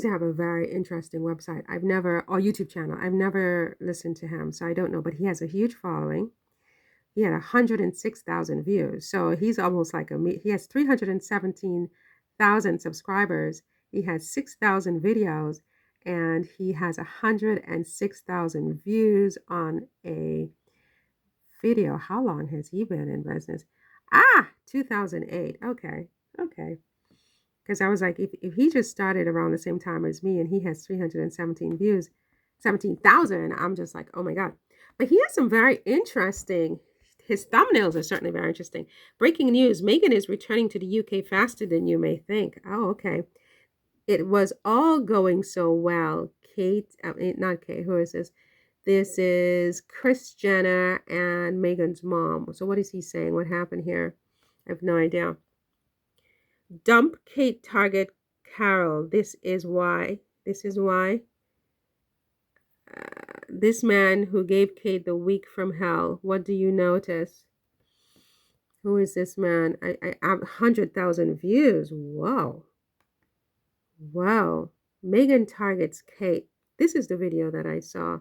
to have a very interesting website. Or YouTube channel. I've never listened to him, so I don't know, but he has a huge following. He had 106,000 views. So he's almost like he has 317,000 subscribers. He has 6,000 videos and he has 106,000 views on a video. How long has he been in business? 2008. Okay. Okay. Because I was like, if he just started around the same time as me and he has 317 views, 17,000, I'm just like, oh my God. But he has some very interesting, his thumbnails are certainly very interesting. Breaking news, Meghan is returning to the UK faster than you may think. Oh, okay. It was all going so well. Not Kate, who is this? This is Kris Jenner and Meghan's mom. So what is he saying? What happened here? I have no idea. Dump Kate, target Carol. This is why. This is why. This man who gave Kate the week from hell. What do you notice? Who is this man? I 100,000 views. Whoa. Wow. Meghan targets Kate. This is the video that I saw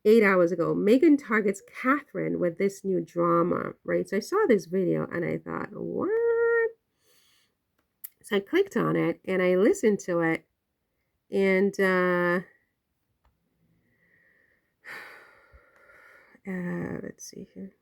8 hours ago. Meghan targets Catherine with this new drama, right? So I saw this video and I thought, what? So I clicked on it and I listened to it. And let's see here.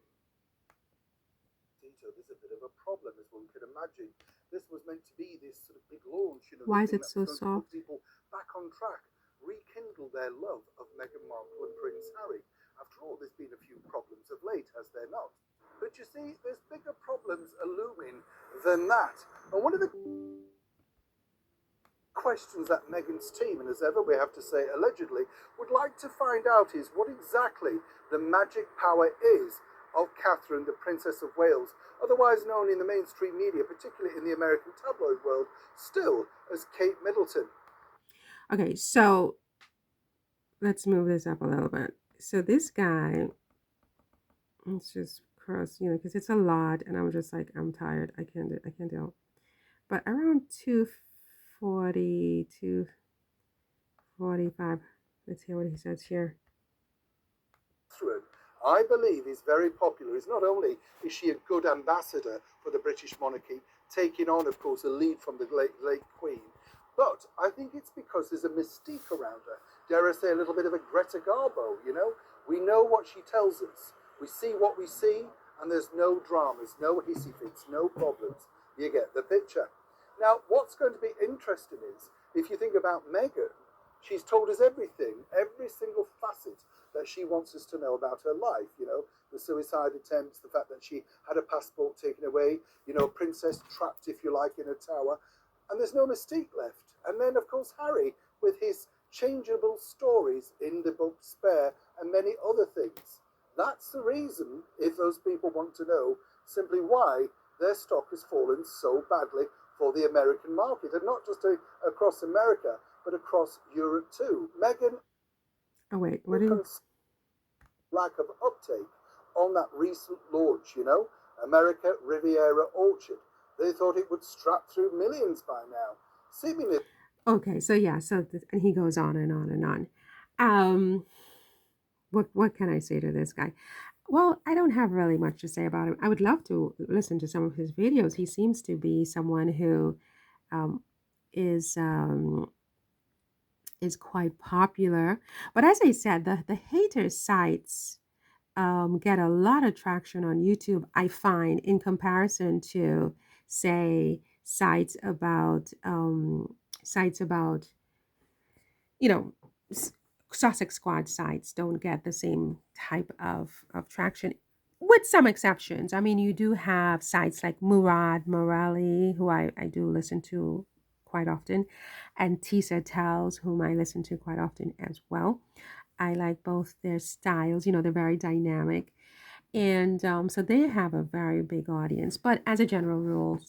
There's a bit of a problem, as one could imagine. This was meant to be this sort of big launch, Why is it so soft? People back on track, rekindle their love of Meghan Markle and Prince Harry. After all, there's been a few problems of late, has there not? But you see, there's bigger problems looming than that. And one of the questions that Meghan's team, and as ever we have to say allegedly, would like to find out is what exactly the magic power is of Catherine, the Princess of Wales, otherwise known in the mainstream media, particularly in the American tabloid world, still as Kate Middleton. Okay, so let's move this up a little bit. So this guy, let's just cross, because it's a lot, and I'm just like, I'm tired. I can't do. But around 240, 245. Let's hear what he says here. I believe is very popular. Is not only is she a good ambassador for the British monarchy, taking on, of course, a lead from the late Queen, but I think it's because there's a mystique around her. Dare I say, a little bit of a Greta Garbo, We know what she tells us. We see what we see, and there's no dramas, no hissy fits, no problems. You get the picture. Now, what's going to be interesting is, if you think about Meghan, she's told us everything, every single facet that she wants us to know about her life, the suicide attempts, the fact that she had a passport taken away, princess trapped, if you like, in a tower, and there's no mystique left. And then, of course, Harry, with his changeable stories in the book Spare and many other things. That's the reason, if those people want to know, simply why their stock has fallen so badly for the American market, and not just across America, but across Europe too. Meghan, what is lack of uptake on that recent launch, America Riviera Orchard. They thought it would strap through millions by now, seemingly. Okay, so yeah, and he goes on and on and on. What can I say to this guy? Well, I don't have really much to say about him. I would love to listen to some of his videos. He seems to be someone who um, is quite popular. But as I said, the hater sites get a lot of traction on YouTube, I find, in comparison to, say, sites about you know, Sussex Squad sites don't get the same type of traction, with some exceptions. I mean, you do have sites like Murad Morali, who I do listen to quite often, and Tisa Tells, whom I listen to quite often as well. I like both their styles, they're very dynamic. And so they have a very big audience. But as a general rule,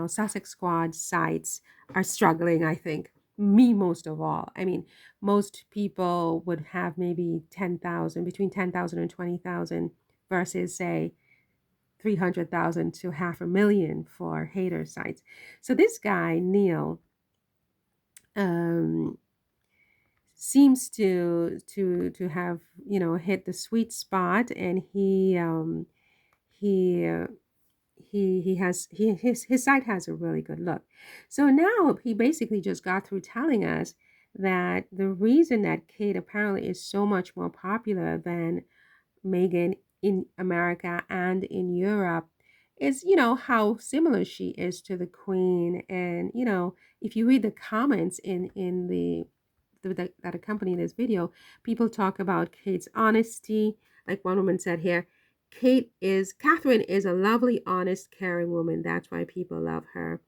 Sussex Squad sites are struggling, I think. Me most of all. I mean, most people would have maybe 10,000, between 10,000 and 20,000 versus, say, 300,000 to 500,000 for hater sites. So this guy, Neil, um, seems to have hit the sweet spot, and he he has his site has a really good look. So now he basically just got through telling us that the reason that Kate apparently is so much more popular than Meghan in America and in Europe is, how similar she is to the Queen. And, if you read the comments in that accompany this video, people talk about Kate's honesty. Like one woman said here, Catherine is a lovely, honest, caring woman. That's why people love her.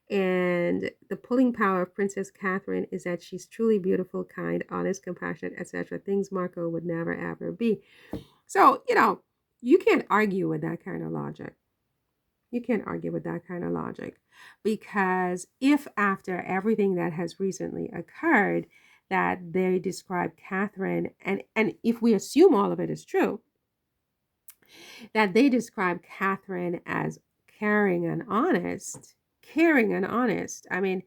And the pulling power of Princess Catherine is that she's truly beautiful, kind, honest, compassionate, etc. Things Marco would never ever be. So, you can't argue with that kind of logic. You can't argue with that kind of logic, because if after everything that has recently occurred that they describe Catherine, and if we assume all of it is true, that they describe Catherine as caring and honest. I mean,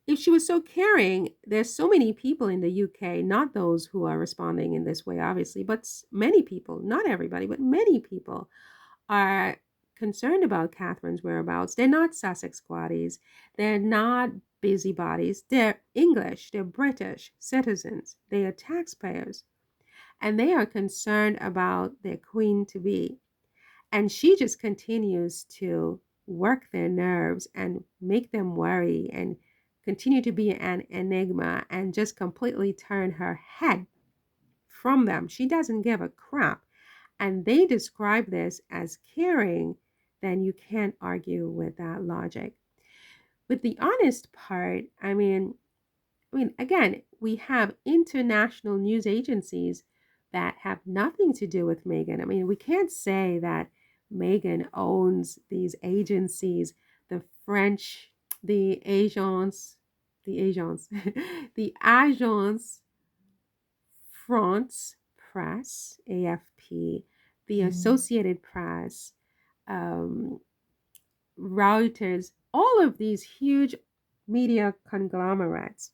if she was so caring, there's so many people in the UK, not those who are responding in this way, obviously, but many people, not everybody, but many people are concerned about Catherine's whereabouts. They're not Sussex squatties. They're not busybodies. They're English. They're British citizens. They are taxpayers. And they are concerned about their queen to be. And she just continues to work their nerves and make them worry and continue to be an enigma and just completely turn her head from them. She doesn't give a crap. And they describe this as caring, then you can't argue with that logic. With the honest part, I mean, again, we have international news agencies that have nothing to do with Meghan. I mean, we can't say that Meghan owns these agencies, the French, the agence, the Agence France Press, AFP, the Associated Press, um, Reuters, all of these huge media conglomerates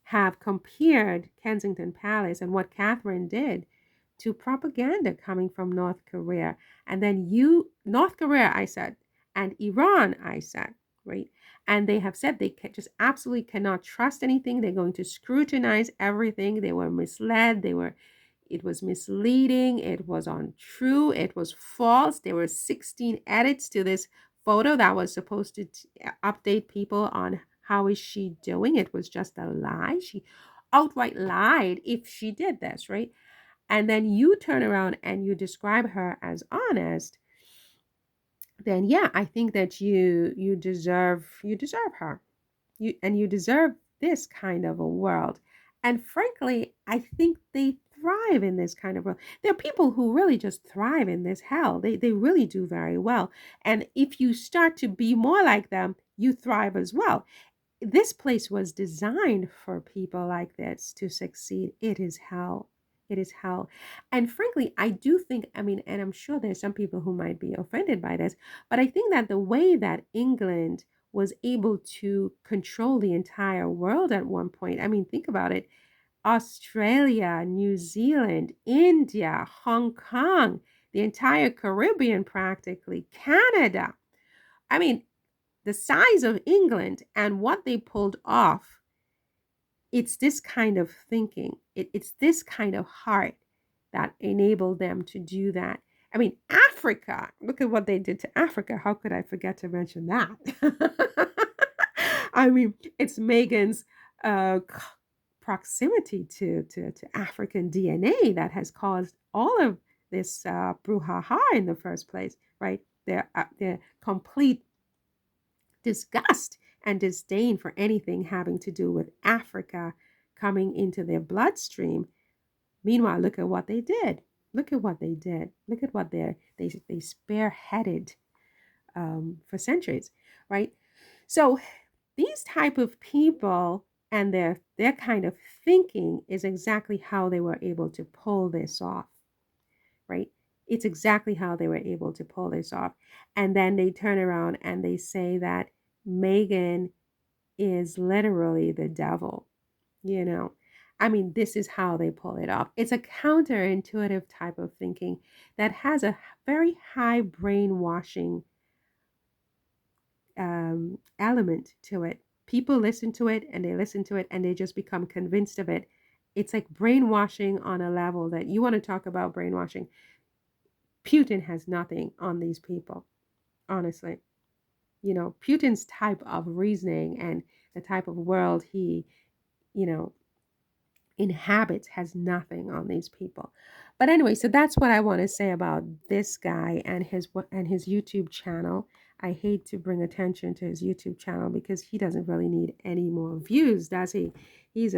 have compared Kensington Palace and what Catherine did to propaganda coming from North Korea. And then North Korea, I said, and Iran, I said, right? And they have said they just absolutely cannot trust anything. They're going to scrutinize everything. They were misled. It was misleading. It was untrue. It was false. There were 16 edits to this photo that was supposed to update people on how is she doing. It was just a lie. She outright lied if she did this, right? And then you turn around and you describe her as honest, then yeah, I think that you deserve her. You deserve this kind of a world. And frankly, I think they thrive in this kind of world. There are people who really just thrive in this hell. They really do very well. And if you start to be more like them, you thrive as well. This place was designed for people like this to succeed. It is hell. It is hell. And frankly, I do think, I mean, and I'm sure there's some people who might be offended by this, but I think that the way that England was able to control the entire world at one point, I mean, think about it. Australia, New Zealand, India, Hong Kong, the entire Caribbean practically, Canada. I mean, the size of England and what they pulled off, it's this kind of thinking, it's this kind of heart that enabled them to do that. I mean, Africa, look at what they did to Africa. How could I forget to mention that? I mean, it's Meghan's proximity to African DNA that has caused all of this brouhaha in the first place, right? Their complete disgust and disdain for anything having to do with Africa coming into their bloodstream. Meanwhile, look at what they did. Look at what they did. Look at what they spearheaded for centuries, right? So these type of people and their kind of thinking is exactly how they were able to pull this off, right? It's exactly how they were able to pull this off. And then they turn around and they say that Meghan is literally the devil, you know. I mean, this is how they pull it off. It's a counterintuitive type of thinking that has a very high brainwashing element to it. People listen to it and they listen to it and they just become convinced of it. It's like brainwashing on a level that you want to talk about brainwashing. Putin has nothing on these people, honestly. You know, Putin's type of reasoning and the type of world he, you know, inhabits has nothing on these people. But anyway, so that's what I want to say about this guy and his YouTube channel. I hate to bring attention to his YouTube channel because he doesn't really need any more views, does he? He's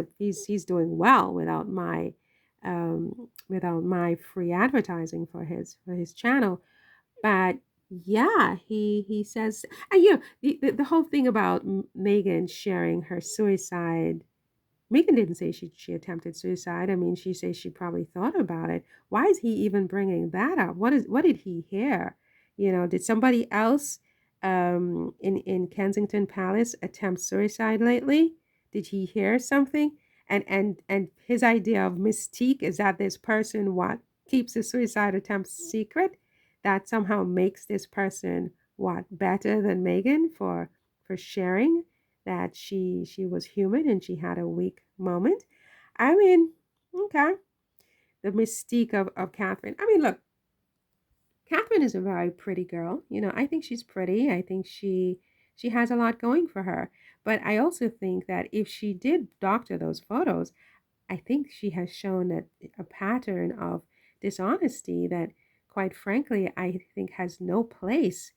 doing well without my free advertising for his channel. But yeah, he says, and you know, the whole thing about Megan sharing her suicide. Megan didn't say she attempted suicide. I mean, she says she probably thought about it. Why is he even bringing that up? What did he hear? You know, did somebody else in Kensington Palace attempt suicide lately? Did he hear something? And his idea of mystique is that this person what keeps the suicide attempt secret, that somehow makes this person what better than Megan for sharing that she was human and she had a weak moment. I mean, okay, the mystique of Catherine. I mean, look, Catherine is a very pretty girl. You know, I think she's pretty. I think she has a lot going for her. But I also think that if she did doctor those photos, I think she has shown that a pattern of dishonesty that, quite frankly, I think has no place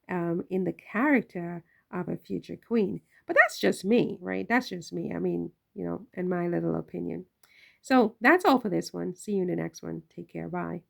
in the character of a future queen. But that's just me, right? That's just me. I mean, you know, in my little opinion. So that's all for this one. See you in the next one. Take care. Bye.